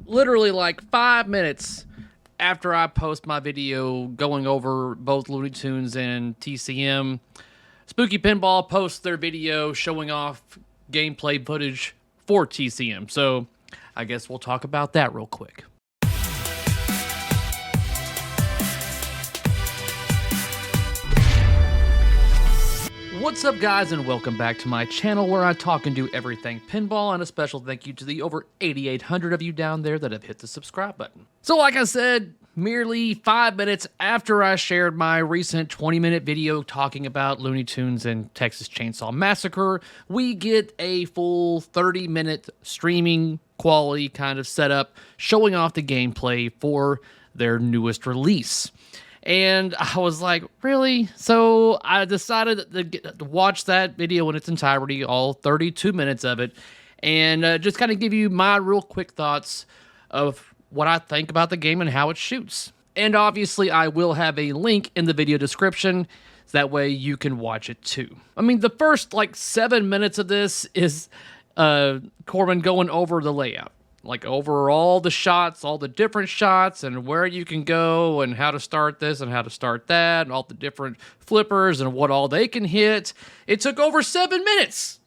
literally like 5 minutes after I post my video going over both Looney Tunes and TCM, Spooky Pinball posts their video showing off gameplay footage for TCM. So I guess we'll talk about that real quick. What's up, guys, and welcome back to my channel where I talk and do everything pinball, and a special thank you to the over 8,800 of you down there that have hit the subscribe button. So like I said, merely 5 minutes after I shared my recent 20-minute video talking about Looney Tunes and Texas Chainsaw Massacre, we get a full 30-minute streaming quality kind of setup showing off the gameplay for their newest release. And I was like, really? So I decided to watch that video in its entirety, all 32 minutes of it, and just kind of give you my real quick thoughts of what I think about the game and how it shoots. And obviously, I will have a link in the video description, so that way you can watch it too. I mean, the first, 7 minutes of this is Corbin going over the layout. Like over all the shots, all the different shots, and where you can go, and how to start this and how to start that, and all the different flippers and what all they can hit. It took over 7 minutes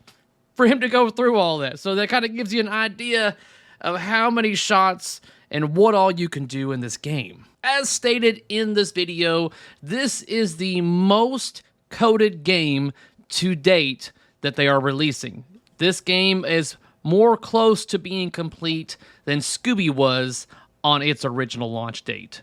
for him to go through all that. So that kind of gives you an idea of how many shots and what all you can do in this game. As stated in this video, this is the most coded game to date that they are releasing. This game is more close to being complete than Scooby was on its original launch date.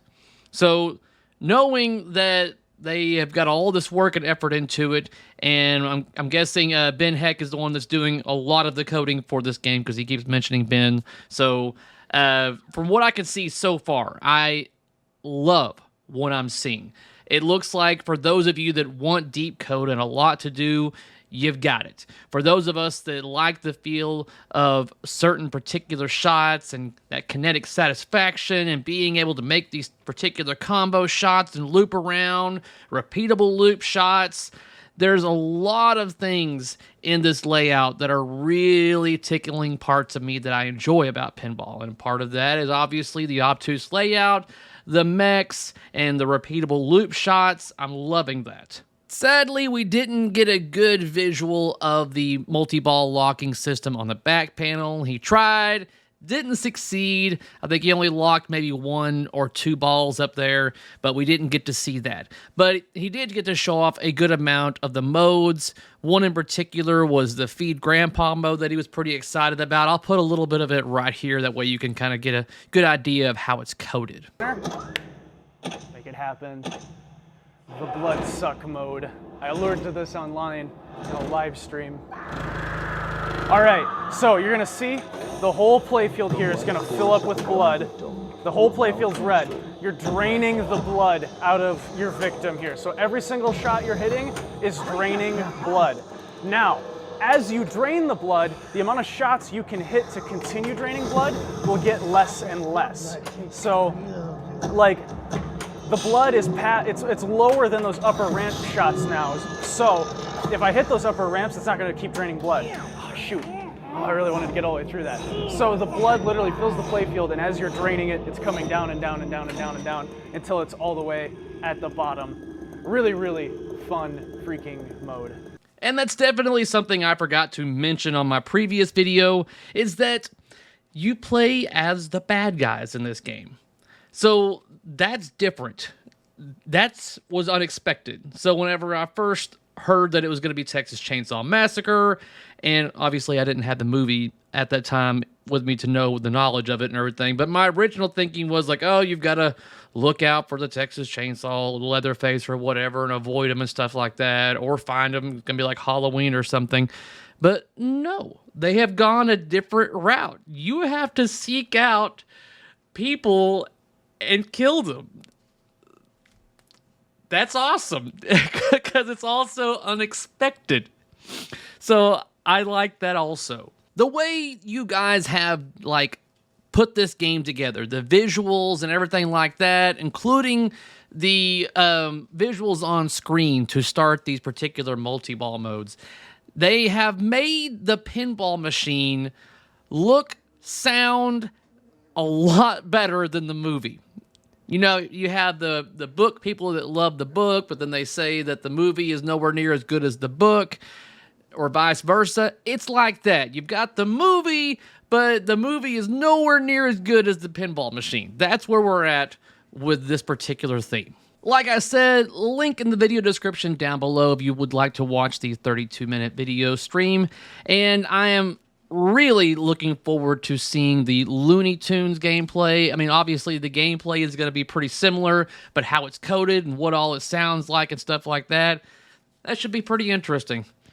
So knowing that they have got all this work and effort into it, and I'm guessing Ben Heck is the one that's doing a lot of the coding for this game because he keeps mentioning Ben. So from what I can see so far, I love what I'm seeing. It looks like for those of you that want deep code and a lot to do, you've got it. For those of us that like the feel of certain particular shots and that kinetic satisfaction and being able to make these particular combo shots and loop around, repeatable loop shots, there's a lot of things in this layout that are really tickling parts of me that I enjoy about pinball. And part of that is obviously the obtuse layout, the mechs, and the repeatable loop shots. I'm loving that. Sadly, we didn't get a good visual of the multi-ball locking system on the back panel. He tried, didn't succeed. I think he only locked maybe 1 or 2 balls up there, but we didn't get to see that. But he did get to show off a good amount of the modes. One in particular was the Feed Grandpa mode that he was pretty excited about. I'll put a little bit of it right here. That way you can kind of get a good idea of how it's coded. Make it happen. The blood suck mode. I alerted to this online in a live stream. All right, so you're gonna see the whole playfield here is gonna fill up with blood. The whole playfield's red. You're draining the blood out of your victim here. So every single shot you're hitting is draining blood. Now, as you drain the blood, the amount of shots you can hit to continue draining blood will get less and less. So, the blood is it's lower than those upper ramp shots now. So if I hit those upper ramps, it's not going to keep draining blood. Oh, shoot. Oh, I really wanted to get all the way through that. So the blood literally fills the playfield, and as you're draining it, it's coming down and down and down and down and down until it's all the way at the bottom. Really, really fun freaking mode. And that's definitely something I forgot to mention on my previous video, is that you play as the bad guys in this game. So that's different. That was unexpected. So whenever I first heard that it was going to be Texas Chainsaw Massacre, and obviously I didn't have the movie at that time with me to know the knowledge of it and everything, but my original thinking was like, oh, you've got to look out for the Texas Chainsaw, Leatherface or whatever, and avoid them and stuff like that, or find them. It's going to be like Halloween or something. But no, they have gone a different route. You have to seek out people and kill them. That's awesome, because it's also unexpected. So I like that also. The way you guys have put this game together, the visuals and everything like that, including the visuals on screen to start these particular multi-ball modes, they have made the pinball machine look, sound, a lot better than the movie. You know, you have the book people that love the book, but then they say that the movie is nowhere near as good as the book, or vice versa. It's like that. You've got the movie, but the movie is nowhere near as good as the pinball machine. That's where we're at with this particular theme. Like I said, link in the video description down below if you would like to watch the 32-minute video stream. And I am really looking forward to seeing the Looney Tunes gameplay. I mean, obviously the gameplay is going to be pretty similar, but how it's coded and what all it sounds like and stuff like that, that should be pretty interesting.